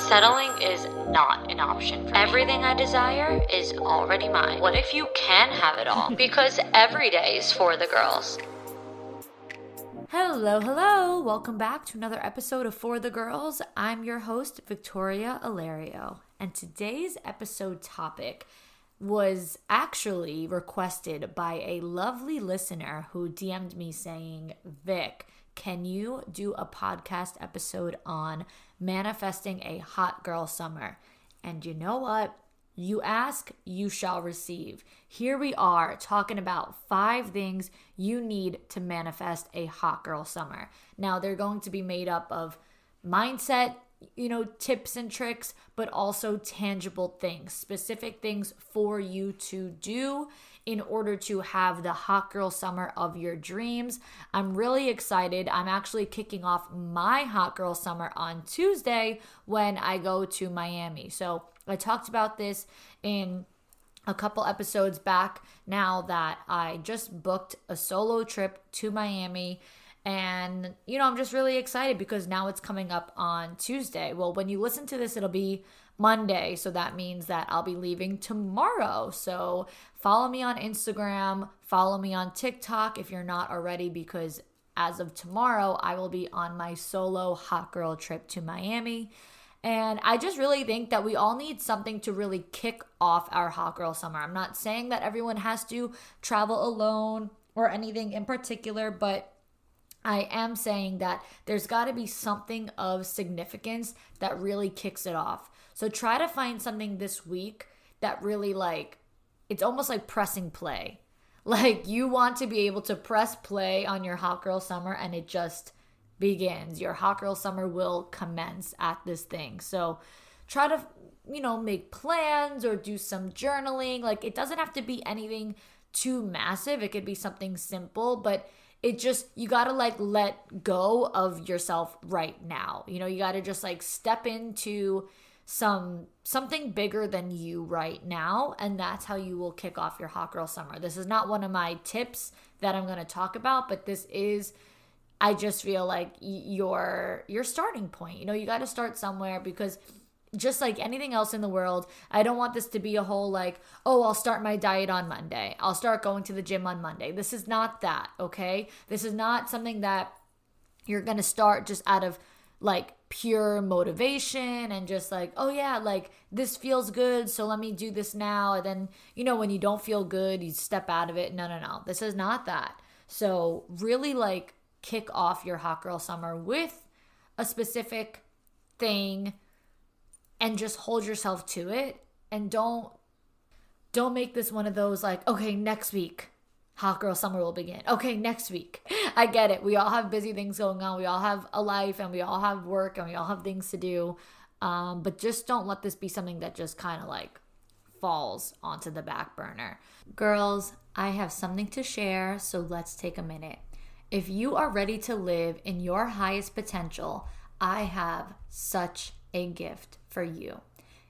Settling is not an option for me. Everything I desire is already mine. What if you can have it all? Because every day is for the girls. Hello. Welcome back to another episode of For the Girls. I'm your host, Victoria Alario. And today's episode topic was actually requested by a lovely listener who DM'd me saying, Vic, can you do a podcast episode on manifesting a hot girl summer? And you know what? You ask, you shall receive. Here we are talking about 5 things you need to manifest a hot girl summer. Now, they're going to be made up of mindset, tips and tricks, but also tangible things, specific things for you to do in order to have the hot girl summer of your dreams. I'm really excited. I'm actually kicking off my hot girl summer on Tuesday when I go to Miami. So I talked about this in a couple episodes back now that I just booked a solo trip to Miami. And, I'm just really excited because now it's coming up on Tuesday. Well, when you listen to this, it'll be Monday. So that means that I'll be leaving tomorrow. So follow me on Instagram, follow me on TikTok if you're not already, because as of tomorrow, I will be on my solo hot girl trip to Miami. And I just really think that we all need something to really kick off our hot girl summer. I'm not saying that everyone has to travel alone or anything in particular, but I am saying that there's got to be something of significance that really kicks it off. So try to find something this week that really it's almost like pressing play. Like you want to be able to press play on your hot girl summer and it just begins. Your hot girl summer will commence at this thing. So try to, make plans or do some journaling. It doesn't have to be anything too massive. It could be something simple, but you got to let go of yourself right now. You got to just step into something bigger than you right now. And that's how you will kick off your hot girl summer. This is not one of my tips that I'm going to talk about, but this is, I just feel like your starting point. You got to start somewhere, because just like anything else in the world, I don't want this to be a whole I'll start my diet on Monday. I'll start going to the gym on Monday. This is not that, okay? This is not something that you're going to start just out of pure motivation and just this feels good, so let me do this now. And then, when you don't feel good, you step out of it. No. This is not that. So really kick off your hot girl summer with a specific thing and just hold yourself to it. And don't make this one of those okay, next week hot girl summer will begin. Okay, next week. I get it. We all have busy things going on. We all have a life and we all have work and we all have things to do. But just don't let this be something that just kind of falls onto the back burner. Girls, I have something to share, so let's take a minute. If you are ready to live in your highest potential, I have such a gift for you.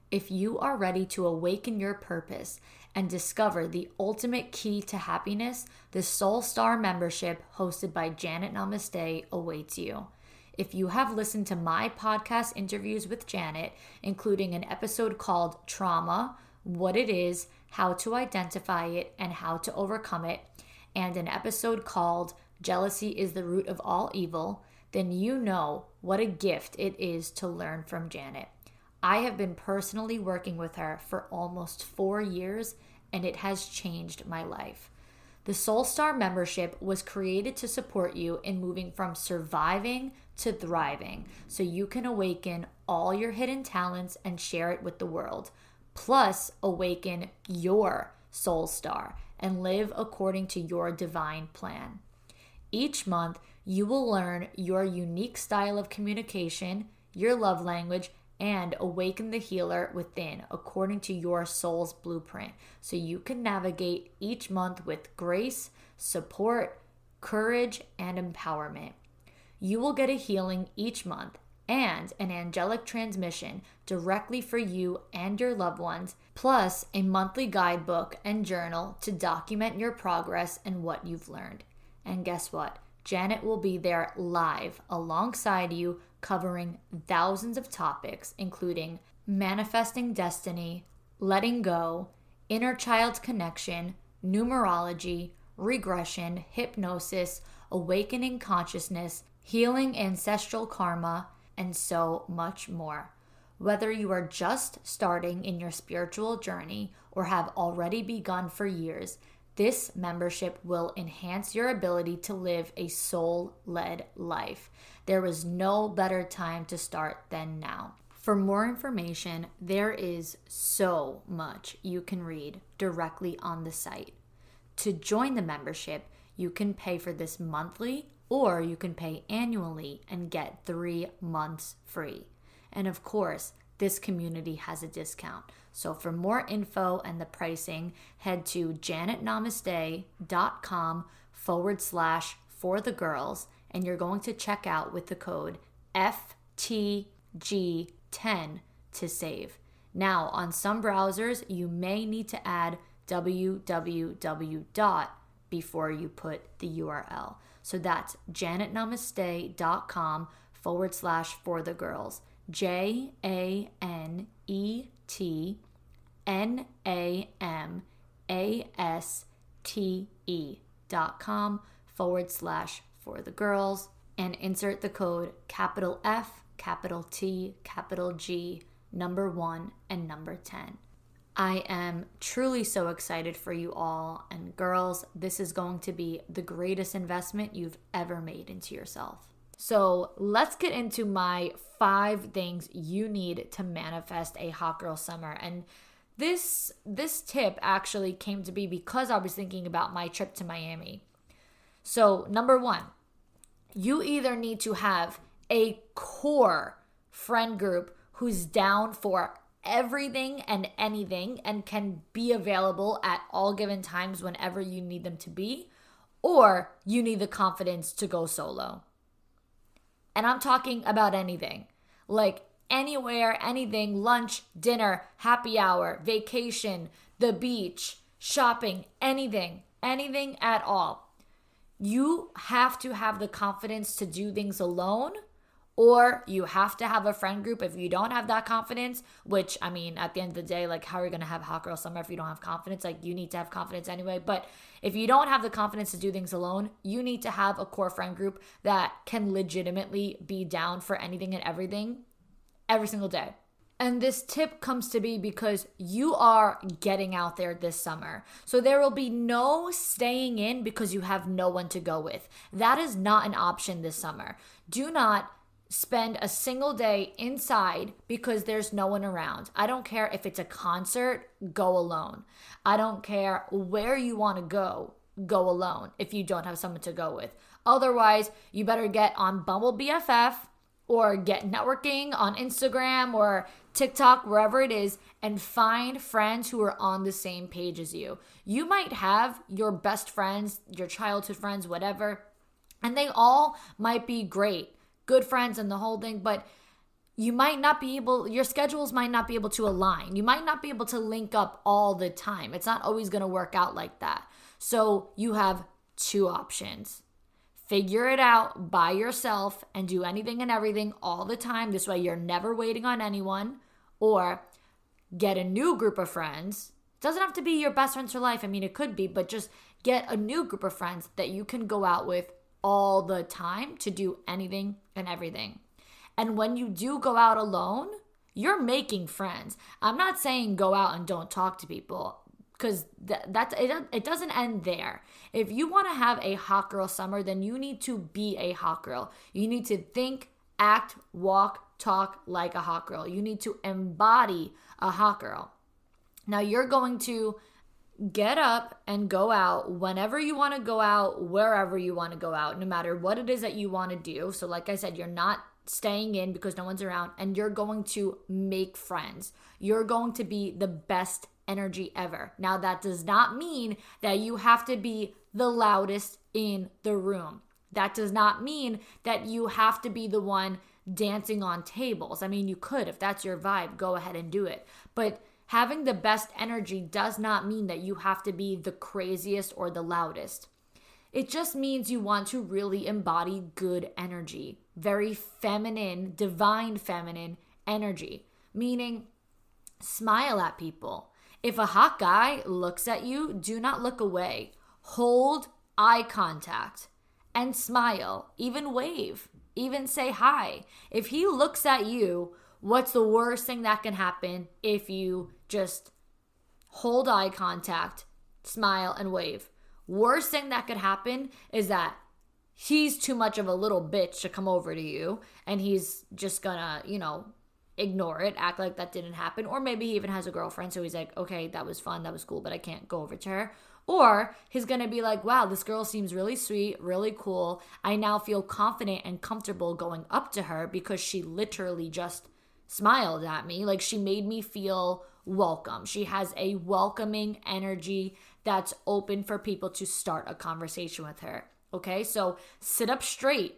If you are ready to awaken your purpose and discover the ultimate key to happiness, the Soul Star membership hosted by Janet Namaste awaits you. If you have listened to my podcast interviews with Janet, including an episode called Trauma, What It Is, How to Identify It, and How to Overcome It, and an episode called Jealousy is the Root of All Evil, then you know what a gift it is to learn from Janet. I have been personally working with her for almost 4 years, and it has changed my life. The Soul Star membership was created to support you in moving from surviving to thriving, so you can awaken all your hidden talents and share it with the world. Plus, awaken your Soul Star and live according to your divine plan. Each month, you will learn your unique style of communication, your love language, and awaken the healer within according to your soul's blueprint, so you can navigate each month with grace, support, courage, and empowerment. You will get a healing each month and an angelic transmission directly for you and your loved ones, plus a monthly guidebook and journal to document your progress and what you've learned. And guess what? Janet will be there live alongside you, covering thousands of topics, including manifesting destiny, letting go, inner child connection, numerology, regression, hypnosis, awakening consciousness, healing ancestral karma, and so much more. Whether you are just starting in your spiritual journey or have already begun for years, this membership will enhance your ability to live a soul-led life. There is no better time to start than now. For more information, there is so much you can read directly on the site. To join the membership, you can pay for this monthly or you can pay annually and get 3 months free. And of course, this community has a discount. So for more info and the pricing, head to janetnamaste.com/forthegirls and you're going to check out with the code FTG10 to save. Now, on some browsers, you may need to add www. before you put the URL. So that's janetnamaste.com/forthegirls. JANETNAMASTE.com/forthegirls and insert the code capital F, capital T, capital G, number 1 and number 10. I am truly so excited for you all, and girls, this is going to be the greatest investment you've ever made into yourself. So let's get into my 5 things you need to manifest a hot girl summer. And this tip actually came to be because I was thinking about my trip to Miami. So number 1, you either need to have a core friend group who's down for everything and anything and can be available at all given times whenever you need them to be, or you need the confidence to go solo. And I'm talking about anything, like anywhere, anything, lunch, dinner, happy hour, vacation, the beach, shopping, anything at all. You have to have the confidence to do things alone, or you have to have a friend group. If you don't have that confidence, which, I mean, at the end of the day, like, how are you going to have hot girl summer if you don't have confidence? Like, you need to have confidence anyway. But if you don't have the confidence to do things alone, you need to have a core friend group that can legitimately be down for anything and everything every single day. And this tip comes to be because you are getting out there this summer. So there will be no staying in because you have no one to go with. That is not an option this summer. Do not spend a single day inside because there's no one around. I don't care if it's a concert, go alone. I don't care where you want to go alone if you don't have someone to go with. Otherwise, you better get on Bumble BFF or get networking on Instagram or TikTok, wherever it is, and find friends who are on the same page as you. You might have your best friends, your childhood friends, whatever, and they all might be great, good friends and the whole thing, but you might not be able, your schedules might not be able to align. You might not be able to link up all the time. It's not always going to work out like that. So you have 2 options. Figure it out by yourself and do anything and everything all the time. This way you're never waiting on anyone. Or get a new group of friends. It doesn't have to be your best friends for life. I mean, it could be, but just get a new group of friends that you can go out with all the time to do anything and everything. And when you do go out alone, you're making friends. I'm not saying go out and don't talk to people, because it doesn't end there. If you want to have a hot girl summer, then you need to be a hot girl. You need to think, act, walk, talk like a hot girl. You need to embody a hot girl. Now you're going to get up and go out whenever you want to go out, wherever you want to go out, no matter what it is that you want to do. So like I said, you're not staying in because no one's around, and you're going to make friends. You're going to be the best energy ever. Now, that does not mean that you have to be the loudest in the room. That does not mean that you have to be the one dancing on tables. I mean, you could, if that's your vibe, go ahead and do it. But having the best energy does not mean that you have to be the craziest or the loudest. It just means you want to really embody good energy, very feminine, divine feminine energy, meaning smile at people. If a hot guy looks at you, do not look away. Hold eye contact and smile, even wave, even say hi. If he looks at you, what's the worst thing that can happen if you just hold eye contact, smile, and wave? Worst thing that could happen is that he's too much of a little bitch to come over to you and he's just gonna, ignore it, act like that didn't happen. Or maybe he even has a girlfriend, so he's like, okay, that was fun, that was cool, but I can't go over to her. Or he's gonna be like, wow, this girl seems really sweet, really cool. I now feel confident and comfortable going up to her because she literally just smiled at me. Like, she made me feel welcome. She has a welcoming energy that's open for people to start a conversation with her. Okay, so sit up straight.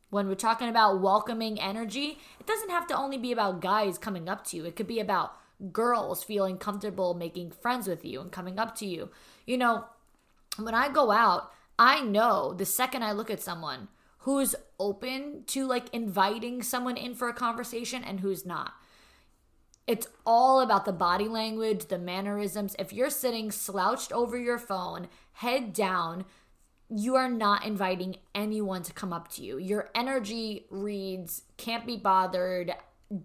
When we're talking about welcoming energy, it doesn't have to only be about guys coming up to you. It could be about girls feeling comfortable making friends with you and coming up to you. When I go out, I know the second I look at someone who's open to like inviting someone in for a conversation and who's not. It's all about the body language, the mannerisms. If you're sitting slouched over your phone, head down, you are not inviting anyone to come up to you. Your energy reads, can't be bothered,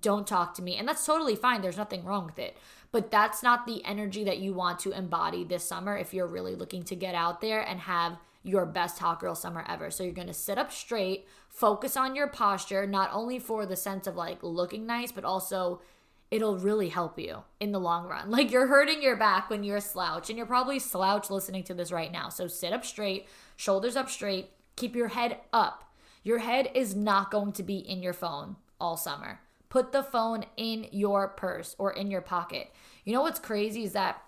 don't talk to me. And that's totally fine. There's nothing wrong with it. But that's not the energy that you want to embody this summer if you're really looking to get out there and have your best hot girl summer ever. So you're going to sit up straight, focus on your posture, not only for the sense of like looking nice, but also it'll really help you in the long run. Like, you're hurting your back when you're slouched, and you're probably slouched listening to this right now. So sit up straight, shoulders up straight, keep your head up. Your head is not going to be in your phone all summer. Put the phone in your purse or in your pocket. You know what's crazy is that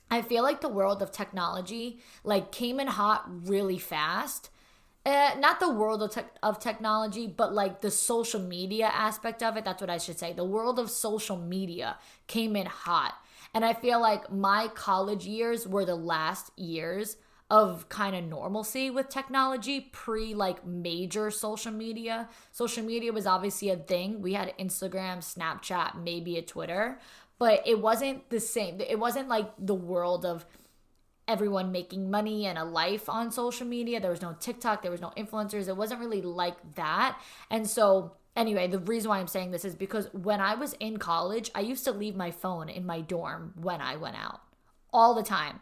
I feel like the world of technology like came in hot really fast. Not the world of technology, but like the social media aspect of it. That's what I should say. The world of social media came in hot. And I feel like my college years were the last years of kind of normalcy with technology pre like major social media. Social media was obviously a thing. We had Instagram, Snapchat, maybe a Twitter, but it wasn't the same. It wasn't like the world of everyone making money and a life on social media. There was no TikTok, there was no influencers. It wasn't really like that. And so anyway, the reason why I'm saying this is because when I was in college, I used to leave my phone in my dorm when I went out all the time.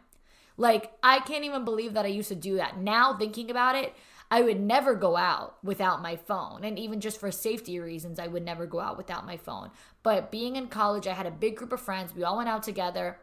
Like, I can't even believe that I used to do that. Now thinking about it, I would never go out without my phone. And even just for safety reasons, I would never go out without my phone. But being in college, I had a big group of friends. We all went out together.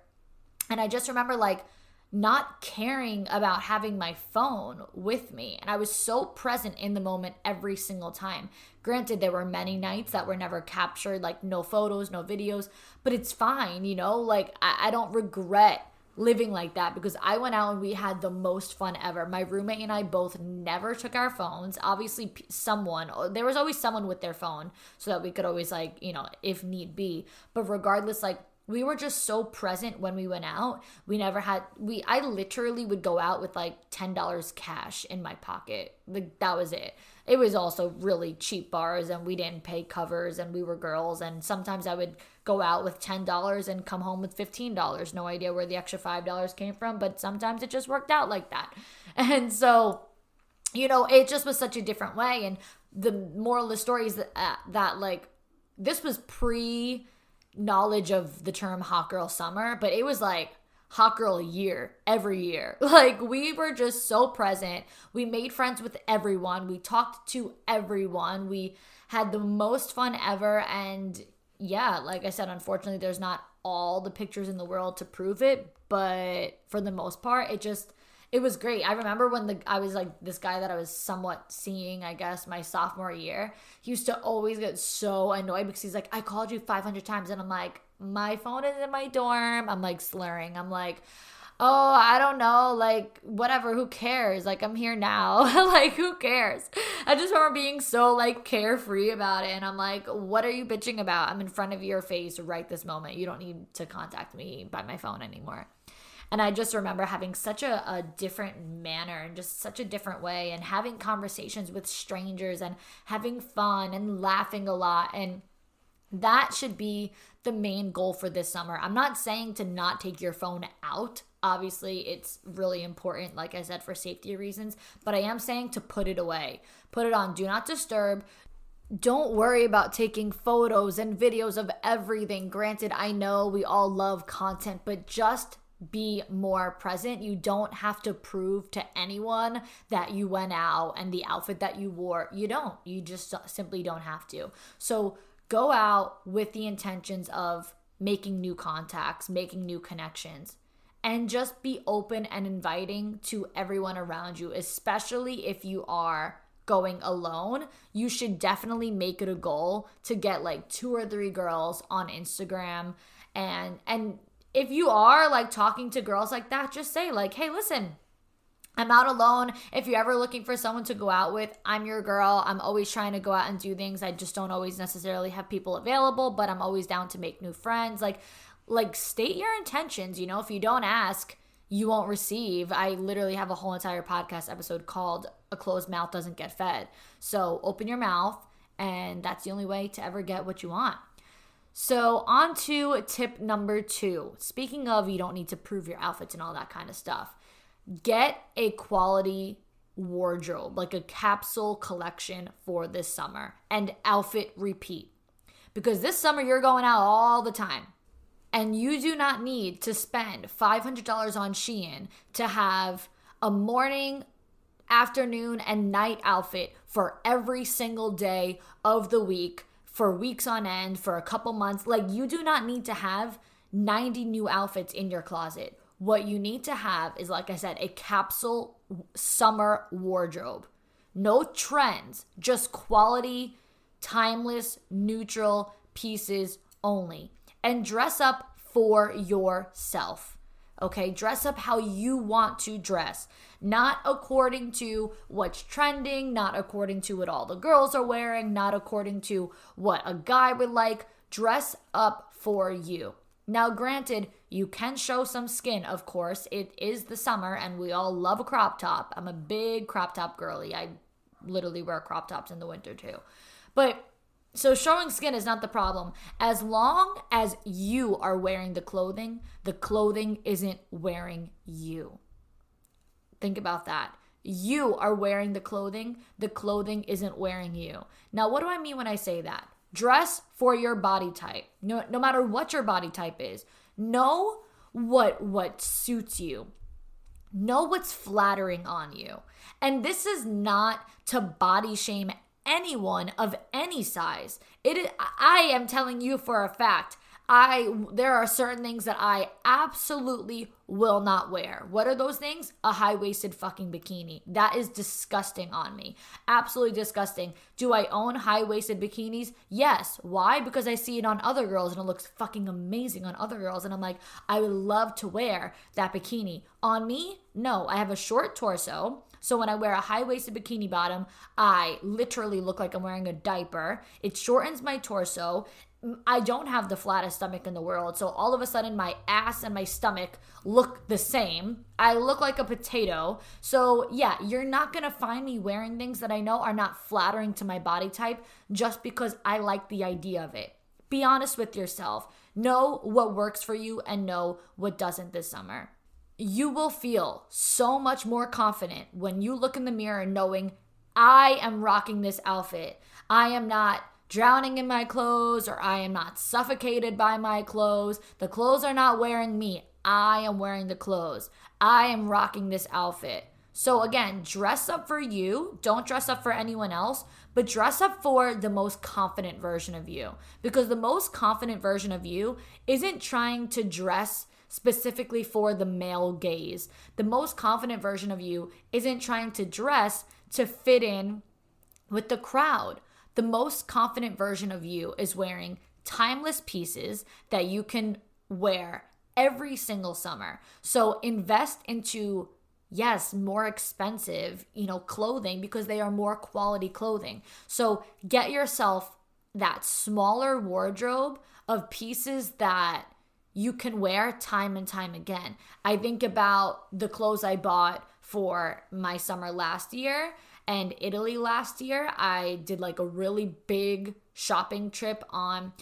And I just remember like not caring about having my phone with me. And I was so present in the moment every single time. Granted, there were many nights that were never captured, like no photos, no videos, but it's fine, like I don't regret living like that because I went out and we had the most fun ever. My roommate and I both never took our phones. Obviously, there was always someone with their phone so that we could always like, if need be. But regardless, like, we were just so present when we went out. I literally would go out with like $10 cash in my pocket. Like, that was it. It was also really cheap bars and we didn't pay covers and we were girls. And sometimes I would go out with $10 and come home with $15. No idea where the extra $5 came from, but sometimes it just worked out like that. And so, it just was such a different way. And the moral of the story is that like, this was pre-knowledge of the term hot girl summer, but it was like hot girl year every year. Like, we were just so present. We made friends with everyone. We talked to everyone. We had the most fun ever. And yeah, like I said, unfortunately, there's not all the pictures in the world to prove it, but for the most part, it was great. I remember when I was like this guy that I was somewhat seeing, I guess, my sophomore year, he used to always get so annoyed because he's like, I called you 500 times. And I'm like, my phone is in my dorm. I'm like slurring. I'm like, oh, I don't know. Like, whatever. Who cares? Like, I'm here now. Like, who cares? I just remember being so like carefree about it. And I'm like, what are you bitching about? I'm in front of your face right this moment. You don't need to contact me by my phone anymore. And I just remember having such a different manner and just such a different way, and having conversations with strangers and having fun and laughing a lot. And that should be the main goal for this summer. I'm not saying to not take your phone out. Obviously, it's really important, like I said, for safety reasons. But I am saying to put it away. Put it on Do Not Disturb. Don't worry about taking photos and videos of everything. Granted, I know we all love content, but just be more present. You don't have to prove to anyone that you went out and the outfit that you wore. You don't. You just simply don't have to. So go out with the intentions of making new contacts, making new connections, and just be open and inviting to everyone around you, especially if you are going alone. You should definitely make it a goal to get like 2 or 3 girls on Instagram. And if you are like talking to girls like that, just say like, hey, listen, I'm out alone. If you're ever looking for someone to go out with, I'm your girl. I'm always trying to go out and do things. I just don't always necessarily have people available, but I'm always down to make new friends. Like state your intentions. You know, if you don't ask, you won't receive. I literally have a whole entire podcast episode called A Closed Mouth Doesn't Get Fed. So open your mouth, and that's the only way to ever get what you want. So on to tip number 2. Speaking of, you don't need to prove your outfits and all that kind of stuff. Get a quality wardrobe, like a capsule collection for this summer, and outfit repeat. Because this summer you're going out all the time. And you do not need to spend $500 on Shein to have a morning, afternoon, and night outfit for every single day of the week, for weeks on end, for a couple months. Like, you do not need to have 90 new outfits in your closet. What you need to have is, like I said, a capsule summer wardrobe. No trends, just quality, timeless, neutral pieces only. And dress up for yourself, okay? Dress up how you want to dress, not according to what's trending, not according to what all the girls are wearing, not according to what a guy would like. Dress up for you. Now, granted, you can show some skin, of course. It is the summer, and we all love a crop top. I'm a big crop top girly. I literally wear crop tops in the winter, too. But so showing skin is not the problem. As long as you are wearing the clothing isn't wearing you. Think about that. You are wearing the clothing isn't wearing you. Now, what do I mean when I say that? Dress for your body type. No matter what your body type is. Know what suits you. Know what's flattering on you. And this is not to body shame anyone of any size. I am telling you for a fact, there are certain things that I absolutely will not wear. What are those things? A high-waisted fucking bikini. That is disgusting on me. Absolutely disgusting. Do I own high-waisted bikinis? Yes. Why? Because I see it on other girls and it looks fucking amazing on other girls. And I'm like, I would love to wear that bikini. On me? No. I have a short torso. So when I wear a high-waisted bikini bottom, I literally look like I'm wearing a diaper. It shortens my torso. I don't have the flattest stomach in the world. So all of a sudden my ass and my stomach look the same. I look like a potato. So yeah, you're not going to find me wearing things that I know are not flattering to my body type just because I like the idea of it. Be honest with yourself. Know what works for you and know what doesn't this summer. You will feel so much more confident when you look in the mirror knowing I am rocking this outfit. I am not drowning in my clothes, or I am not suffocated by my clothes. The clothes are not wearing me. I am wearing the clothes. I am rocking this outfit. So again, dress up for you. Don't dress up for anyone else, but dress up for the most confident version of you. Because the most confident version of you isn't trying to dress specifically for the male gaze. The most confident version of you isn't trying to dress to fit in with the crowd. The most confident version of you is wearing timeless pieces that you can wear every single summer. So invest into, yes, more expensive, clothing because they are more quality clothing. So get yourself that smaller wardrobe of pieces that you can wear time and time again. I think about the clothes I bought for my summer last year and Italy last year. I did like a really big shopping trip on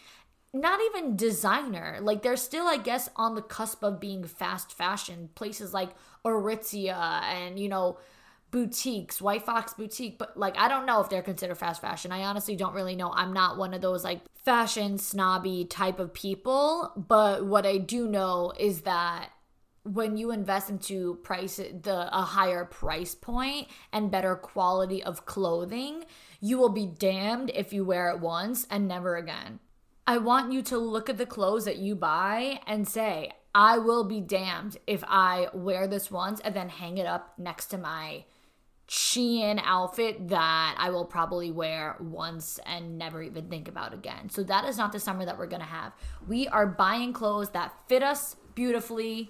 not even designer. Like they're still, I guess, on the cusp of being fast fashion. Places like Aritzia and, boutiques, White Fox Boutique. But like, I don't know if they're considered fast fashion. I honestly don't really know. I'm not one of those like fashion snobby type of people. But what I do know is that when you invest into a higher price point and better quality of clothing, you will be damned if you wear it once and never again. I want you to look at the clothes that you buy and say, I will be damned if I wear this once and then hang it up next to my Shein outfit that I will probably wear once and never even think about again. So that is not the summer that we're going to have. We are buying clothes that fit us beautifully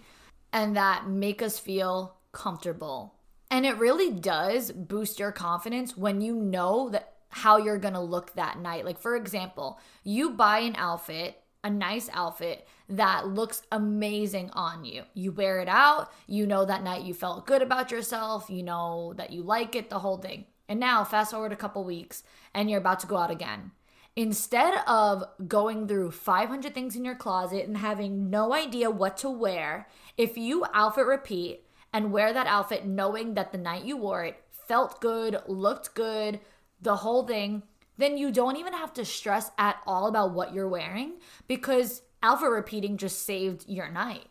and that make us feel comfortable. And it really does boost your confidence when you know that how you're going to look that night. Like, for example, you buy an outfit, a nice outfit that looks amazing on you. You wear it out. You know that night you felt good about yourself. You know that you like it, the whole thing. And now fast forward a couple weeks and you're about to go out again. Instead of going through 500 things in your closet and having no idea what to wear, if you outfit repeat and wear that outfit knowing that the night you wore it felt good, looked good, the whole thing, then you don't even have to stress at all about what you're wearing because outfit repeating just saved your night.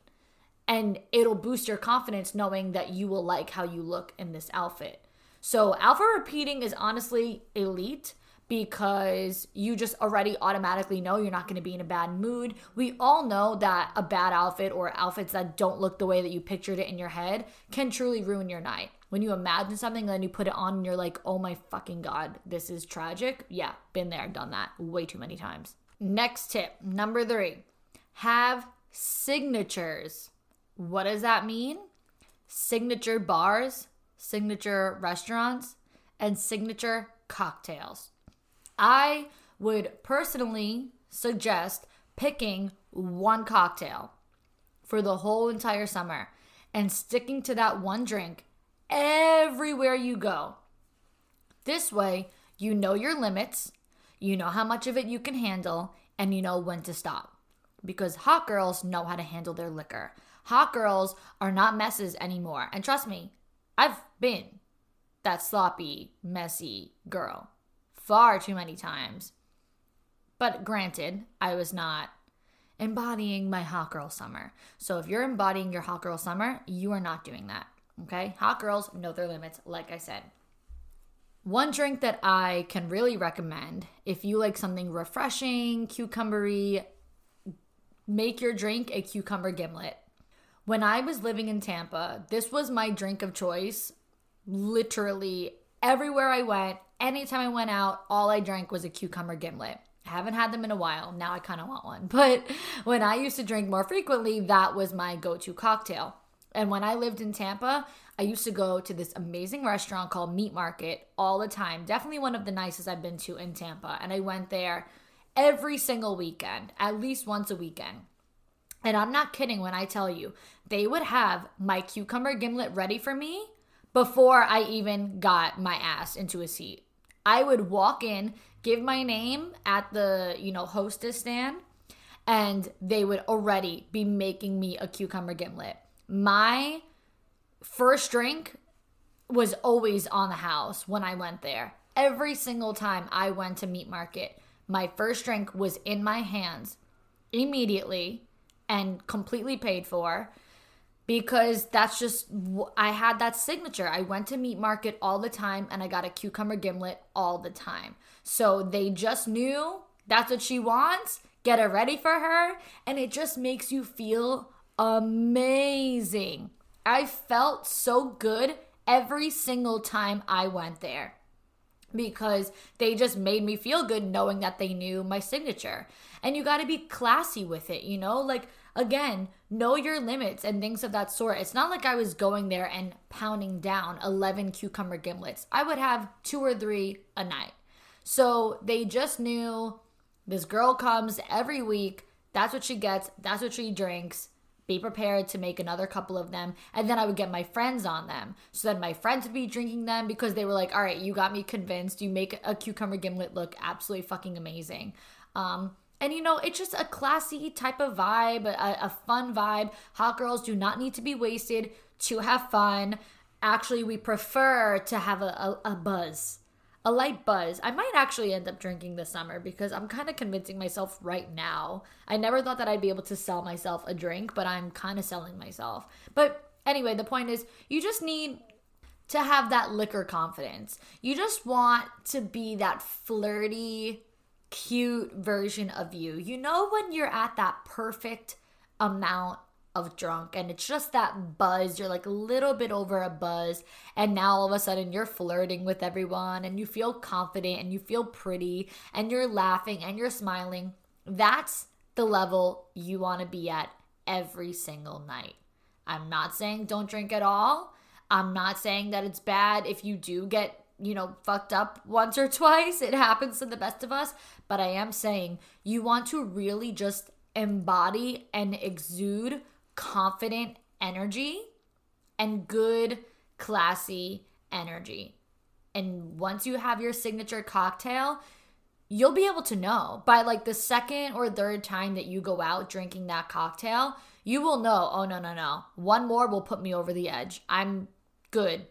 And it'll boost your confidence knowing that you will like how you look in this outfit. So outfit repeating is honestly elite because you just already automatically know you're not going to be in a bad mood. We all know that a bad outfit or outfits that don't look the way that you pictured it in your head can truly ruin your night. When you imagine something and then you put it on and you're like, oh my fucking God, this is tragic. Yeah, been there, done that way too many times. Next tip, number 3, have signatures. What does that mean? Signature bars, signature restaurants, and signature cocktails. I would personally suggest picking one cocktail for the whole entire summer and sticking to that one drink everywhere you go. This way, you know your limits, you know how much of it you can handle, and you know when to stop. Because hot girls know how to handle their liquor. Hot girls are not messes anymore. And trust me, I've been that sloppy, messy girl far too many times. But granted, I was not embodying my hot girl summer. So if you're embodying your hot girl summer, you are not doing that. Okay? Hot girls know their limits, like I said. One drink that I can really recommend, if you like something refreshing, cucumbery, make your drink a cucumber gimlet. When I was living in Tampa, this was my drink of choice. Literally everywhere I went, anytime I went out, all I drank was a cucumber gimlet. I haven't had them in a while. Now I kind of want one. But when I used to drink more frequently, that was my go-to cocktail. And when I lived in Tampa, I used to go to this amazing restaurant called Meat Market all the time. Definitely one of the nicest I've been to in Tampa. And I went there every single weekend, at least once a weekend. And I'm not kidding when I tell you, they would have my cucumber gimlet ready for me before I even got my ass into a seat. I would walk in, give my name at the, hostess stand, and they would already be making me a cucumber gimlet. My first drink was always on the house when I went there. Every single time I went to Meat Market, my first drink was in my hands immediately and completely paid for because that's just, I had that signature. I went to Meat Market all the time and I got a cucumber gimlet all the time. So they just knew that's what she wants. Get it ready for her. And it just makes you feel amazing. I felt so good every single time I went there because they just made me feel good knowing that they knew my signature. And you got to be classy with it, like, again, know your limits and things of that sort. It's not like I was going there and pounding down 11 cucumber gimlets. I would have 2 or 3 a night. So they just knew this girl comes every week. That's what she gets. That's what she drinks. Be prepared to make another couple of them. And then I would get my friends on them. So then my friends would be drinking them because they were like, all right, you got me convinced. You make a cucumber gimlet look absolutely fucking amazing. And it's just a classy type of vibe, a fun vibe. Hot girls do not need to be wasted to have fun. Actually, we prefer to have a buzz. A light buzz. I might actually end up drinking this summer because I'm kind of convincing myself right now. I never thought that I'd be able to sell myself a drink, but I'm kind of selling myself. But anyway, the point is you just need to have that liquor confidence. You just want to be that flirty, cute version of you. You know when you're at that perfect amount of drunk and it's just that buzz, you're like a little bit over a buzz, and now all of a sudden you're flirting with everyone and you feel confident and you feel pretty and you're laughing and you're smiling. That's the level you want to be at every single night. I'm not saying don't drink at all. I'm not saying that it's bad if you do get fucked up once or twice. It happens to the best of us. But I am saying you want to really just embody and exude confident energy and good, classy energy. And once you have your signature cocktail, you'll be able to know by like the second or third time that you go out drinking that cocktail, you will know, oh, no. One more will put me over the edge. I'm good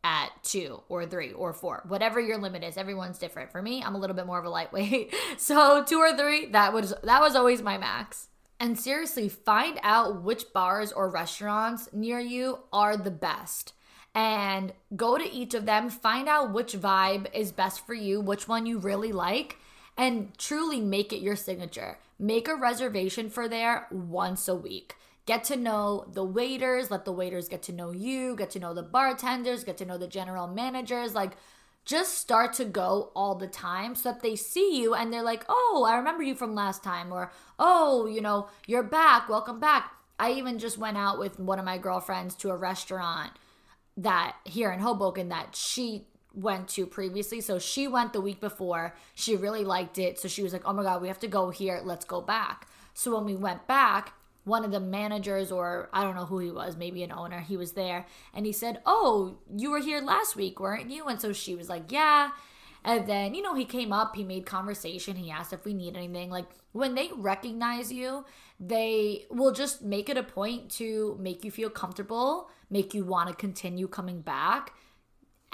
at 2 or 3 or 4, whatever your limit is. Everyone's different. For me, I'm a little bit more of a lightweight. So 2 or 3, that was always my max. And seriously, find out which bars or restaurants near you are the best. And go to each of them, find out which vibe is best for you, which one you really like, and truly make it your signature. Make a reservation for there once a week. Get to know the waiters, let the waiters get to know you, get to know the bartenders, get to know the general managers. Like, just start to go all the time so that they see you and they're like, oh, I remember you from last time. Or, oh, you're back. Welcome back. I even just went out with one of my girlfriends to a restaurant that here in Hoboken that she went to previously. So she went the week before. She really liked it. So she was like, oh my God, we have to go here. Let's go back. So when we went back, one of the managers, or I don't know who he was, maybe an owner, he was there. And he said, oh, you were here last week, weren't you? And so she was like, yeah. And then, he came up, he made conversation. He asked if we need anything. Like, when they recognize you, they will just make it a point to make you feel comfortable, make you want to continue coming back,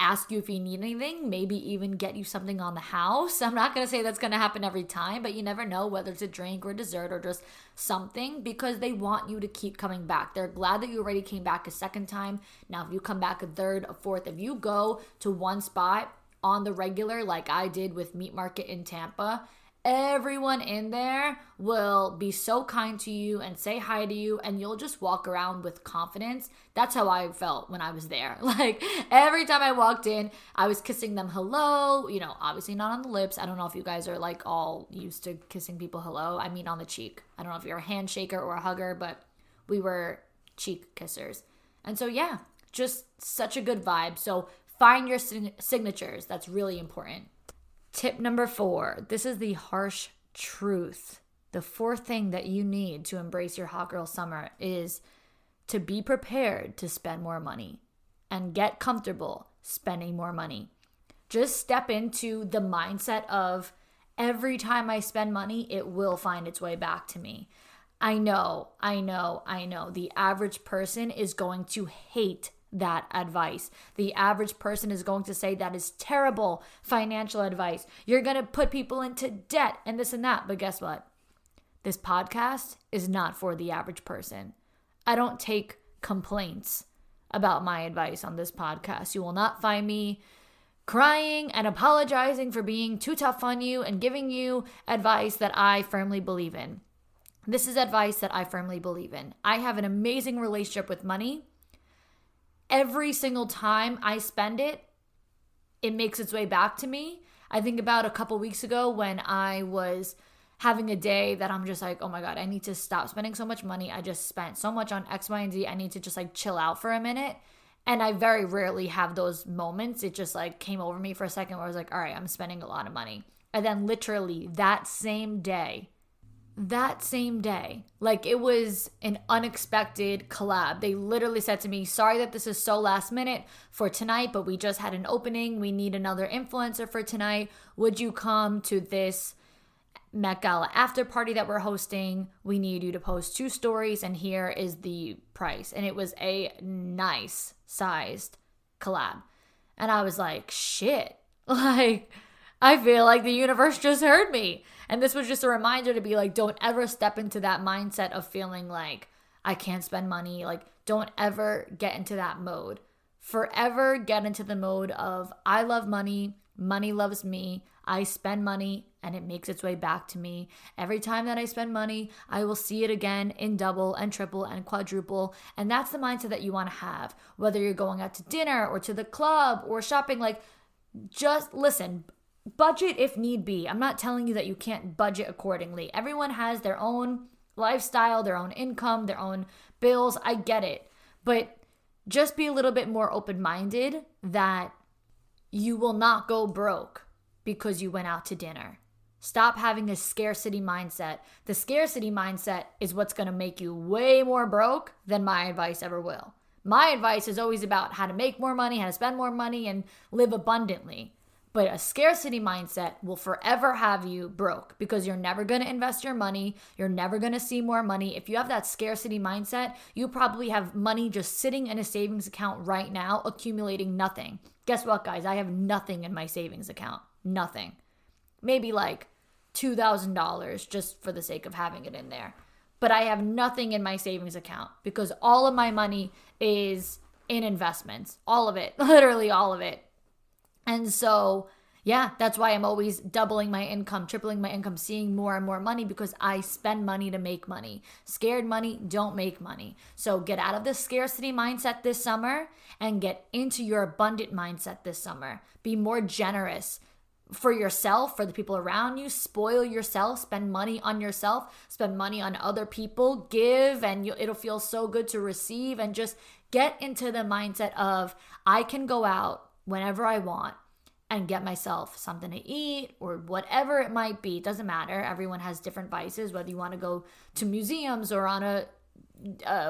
ask you if you need anything, maybe even get you something on the house. I'm not going to say that's going to happen every time, but you never know whether it's a drink or dessert or just something, because they want you to keep coming back. They're glad that you already came back a second time. Now, if you come back a third, a fourth, if you go to one spot on the regular, like I did with Meat Market in Tampa, everyone in there will be so kind to you and say hi to you, and you'll just walk around with confidence. That's how I felt when I was there. Like, every time I walked in, I was kissing them hello, obviously not on the lips. I don't know if you guys are like all used to kissing people hello. I mean on the cheek. I don't know if you're a handshaker or a hugger, but we were cheek kissers. And so yeah, just such a good vibe. So find your signatures. That's really important. Tip number 4, this is the harsh truth. The fourth thing that you need to embrace your hot girl summer is to be prepared to spend more money and get comfortable spending more money. Just step into the mindset of every time I spend money, it will find its way back to me. I know. The average person is going to hate that advice. The average person is going to say that is terrible financial advice. You're going to put people into debt and this and that. But guess what? This podcast is not for the average person. I don't take complaints about my advice on this podcast. You will not find me crying and apologizing for being too tough on you and giving you advice that I firmly believe in. This is advice that I firmly believe in. I have an amazing relationship with money. Every single time I spend it, it makes its way back to me. I think about a couple weeks ago when I was having a day that I'm just like, oh my God, I need to stop spending so much money. I just spent so much on X, Y, and Z. I need to just like chill out for a minute. And I very rarely have those moments. It just like came over me for a second where I was like, all right, I'm spending a lot of money. And then literally that same day, that same day. Like, it was an unexpected collab. They literally said to me, sorry that this is so last minute for tonight, but we just had an opening. We need another influencer for tonight. Would you come to this Met Gala after party that we're hosting? We need you to post 2 stories, and here is the price. And it was a nice sized collab. And I was like, shit, like, I feel like the universe just heard me. And this was just a reminder to be like, don't ever step into that mindset of feeling like I can't spend money. Like, don't ever get into that mode. Forever get into the mode of I love money, money loves me, I spend money, and it makes its way back to me. Every time that I spend money, I will see it again in double and triple and quadruple. And that's the mindset that you want to have. Whether you're going out to dinner or to the club or shopping, like, just listen, budget if need be. I'm not telling you that you can't budget accordingly. Everyone has their own lifestyle, their own income, their own bills. I get it. But just be a little bit more open-minded that you will not go broke because you went out to dinner. Stop having a scarcity mindset. The scarcity mindset is what's going to make you way more broke than my advice ever will. My advice is always about how to make more money, how to spend more money, and live abundantly. But a scarcity mindset will forever have you broke because you're never going to invest your money. You're never going to see more money. If you have that scarcity mindset, you probably have money just sitting in a savings account right now, accumulating nothing. Guess what, guys? I have nothing in my savings account. Nothing. Maybe like $2,000 just for the sake of having it in there. But I have nothing in my savings account because all of my money is in investments. All of it. Literally all of it. And so, yeah, that's why I'm always doubling my income, tripling my income, seeing more and more money because I spend money to make money. Scared money don't make money. So get out of the scarcity mindset this summer and get into your abundant mindset this summer. Be more generous for yourself, for the people around you. Spoil yourself, spend money on yourself, spend money on other people, give, and it'll feel so good to receive. And just get into the mindset of I can go out whenever I want and get myself something to eat or whatever it might be. It doesn't matter. Everyone has different vices, whether you want to go to museums or on a,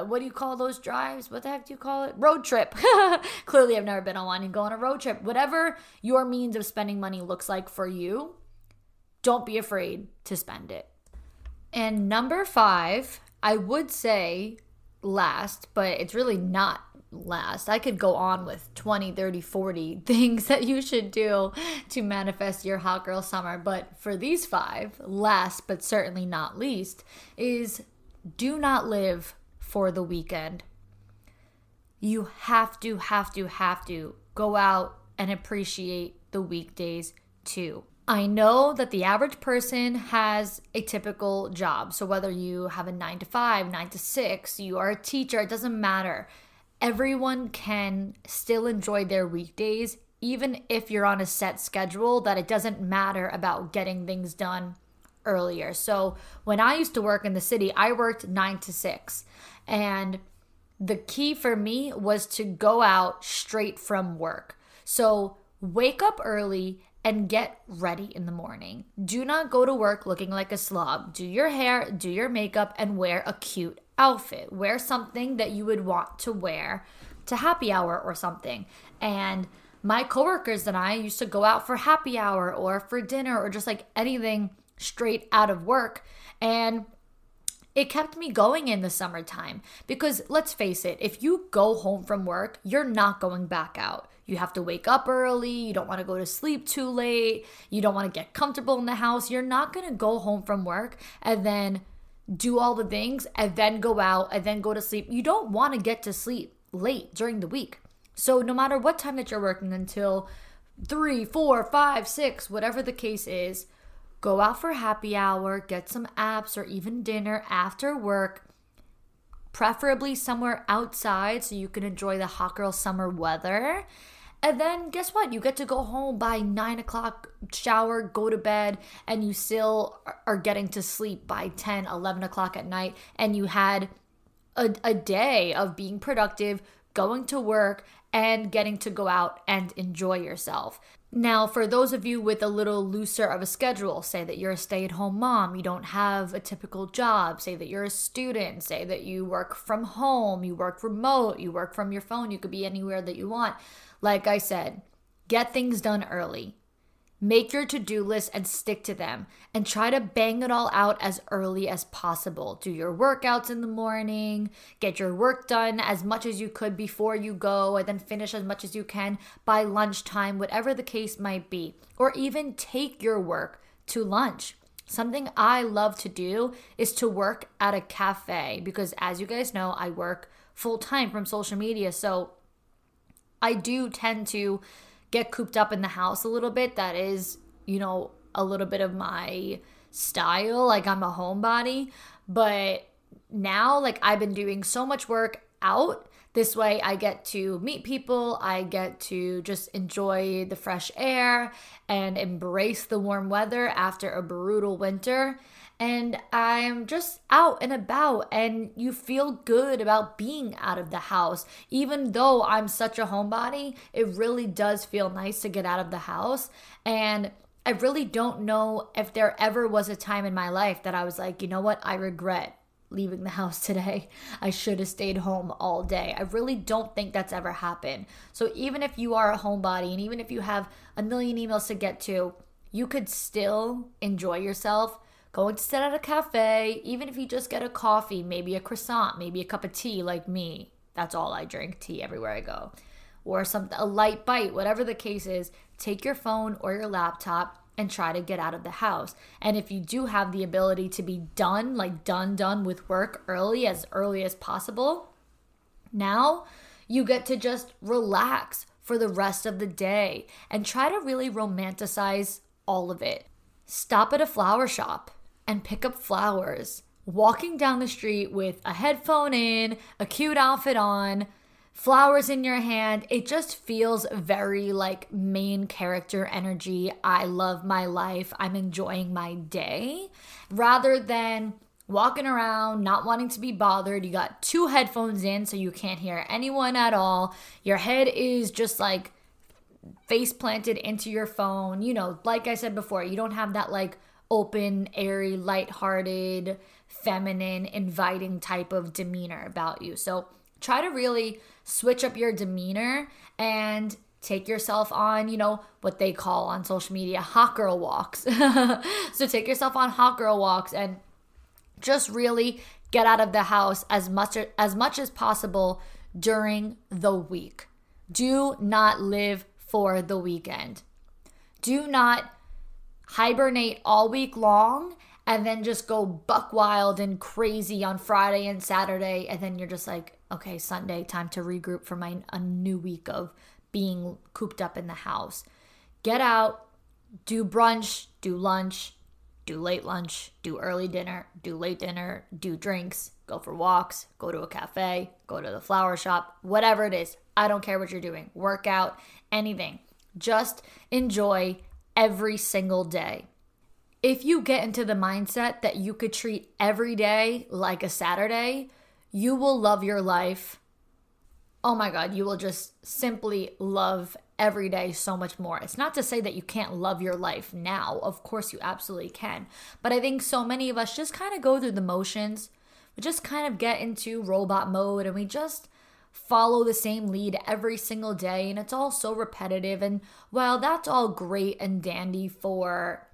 what do you call those drives? What the heck do you call it? Road trip. Clearly, I've never been on one. And go on a road trip. Whatever your means of spending money looks like for you, don't be afraid to spend it. And number 5, I would say last, but it's really not last. I could go on with 20, 30, 40 things that you should do to manifest your hot girl summer. But for these 5, last but certainly not least, is do not live for the weekend. You have to go out and appreciate the weekdays too. I know that the average person has a typical job. So whether you have a 9 to 5, 9 to 6, you are a teacher, it doesn't matter. Everyone can still enjoy their weekdays, even if you're on a set schedule, that it doesn't matter about getting things done earlier. So when I used to work in the city, I worked 9 to 6. And the key for me was to go out straight from work. So wake up early and get ready in the morning. Do not go to work looking like a slob. Do your hair, do your makeup, and wear a cute outfit. Wear something that you would want to wear to happy hour or something. And my coworkers and I used to go out for happy hour or for dinner or just like anything straight out of work. And it kept me going in the summertime because let's face it, if you go home from work, you're not going back out. You have to wake up early. You don't want to go to sleep too late. You don't want to get comfortable in the house. You're not going to go home from work and then do all the things and then go out and then go to sleep. You don't want to get to sleep late during the week. So no matter what time that you're working until 3, 4, 5, 6, whatever the case is, go out for happy hour, get some apps or even dinner after work, preferably somewhere outside so you can enjoy the hot girl summer weather. And then guess what? You get to go home by 9 o'clock, shower, go to bed, and you still are getting to sleep by 10, 11 o'clock at night. And you had a day of being productive, going to work, and getting to go out and enjoy yourself. Now, for those of you with a little looser of a schedule, say that you're a stay-at-home mom, you don't have a typical job, say that you're a student, say that you work from home, you work remote, you work from your phone, you could be anywhere that you want. Like I said, get things done early. Make your to-do list and stick to them and try to bang it all out as early as possible. Do your workouts in the morning, get your work done as much as you could before you go, and then finish as much as you can by lunchtime, whatever the case might be. Or even take your work to lunch. Something I love to do is to work at a cafe because, as you guys know, I work full-time from social media. So I do tend to get cooped up in the house a little bit. That is, a little bit of my style. Like, I'm a homebody. But now, I've been doing so much work out. This way I get to meet people. I get to just enjoy the fresh air and embrace the warm weather after a brutal winter. And I'm just out and about, and you feel good about being out of the house. Even though I'm such a homebody, it really does feel nice to get out of the house. And I really don't know if there ever was a time in my life that I was like, you know what, I regret leaving the house today. I should have stayed home all day. I really don't think that's ever happened. So even if you are a homebody, and even if you have a million emails to get to, you could still enjoy yourself. Going to sit at a cafe, even if you just get a coffee, maybe a croissant, maybe a cup of tea like me. That's all I drink, tea everywhere I go. Or a light bite, whatever the case is, take your phone or your laptop and try to get out of the house. And if you do have the ability to be done, done with work early as possible, now you get to just relax for the rest of the day and try to really romanticize all of it. Stop at a flower shop and pick up flowers. Walking down the street with a headphone in, a cute outfit on, flowers in your hand, it just feels very main character energy. I love my life. I'm enjoying my day. Rather than walking around, not wanting to be bothered. You got 2 headphones in so you can't hear anyone at all. Your head is just face planted into your phone. Like I said before, you don't have that open, airy, lighthearted, feminine, inviting type of demeanor about you. So try to really switch up your demeanor and take yourself on, what they call on social media, hot girl walks. So take yourself on hot girl walks and just really get out of the house as much as possible during the week. Do not live for the weekend. Do not hibernate all week long and then just go buck wild and crazy on Friday and Saturday, and then you're just like, okay, Sunday, time to regroup for a new week of being cooped up in the house. Get out, do brunch, do lunch, do late lunch, do early dinner, do late dinner, do drinks, go for walks, go to a cafe, go to the flower shop, whatever it is. I don't care what you're doing. Work out, anything. Just enjoy every single day. If you get into the mindset that you could treat every day like a Saturday, you will love your life. Oh my God, you will just simply love every day so much more. It's not to say that you can't love your life now. Of course you absolutely can. But I think so many of us just kind of go through the motions. We just kind of get into robot mode and we just follow the same lead every single day, and it's all so repetitive. And while that's all great and dandy for,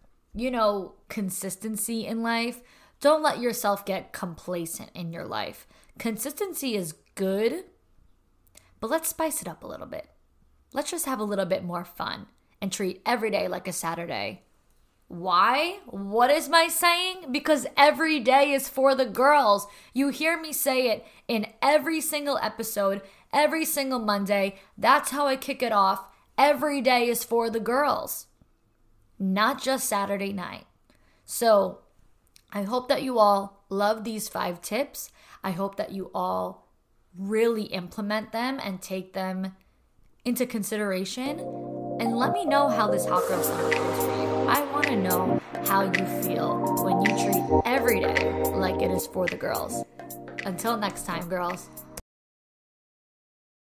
consistency in life, don't let yourself get complacent in your life. Consistency is good, but let's spice it up a little bit. Let's just have a little bit more fun and treat every day like a Saturday. Why? What is my saying? Because every day is for the girls. You hear me say it in every single episode, every single Monday. That's how I kick it off. Every day is for the girls, not just Saturday night. So I hope that you all love these 5 tips. I hope that you all really implement them and take them into consideration. And let me know how this hot girl summer goes for you. I want to know how you feel when you treat every day like it is for the girls. Until next time, girls.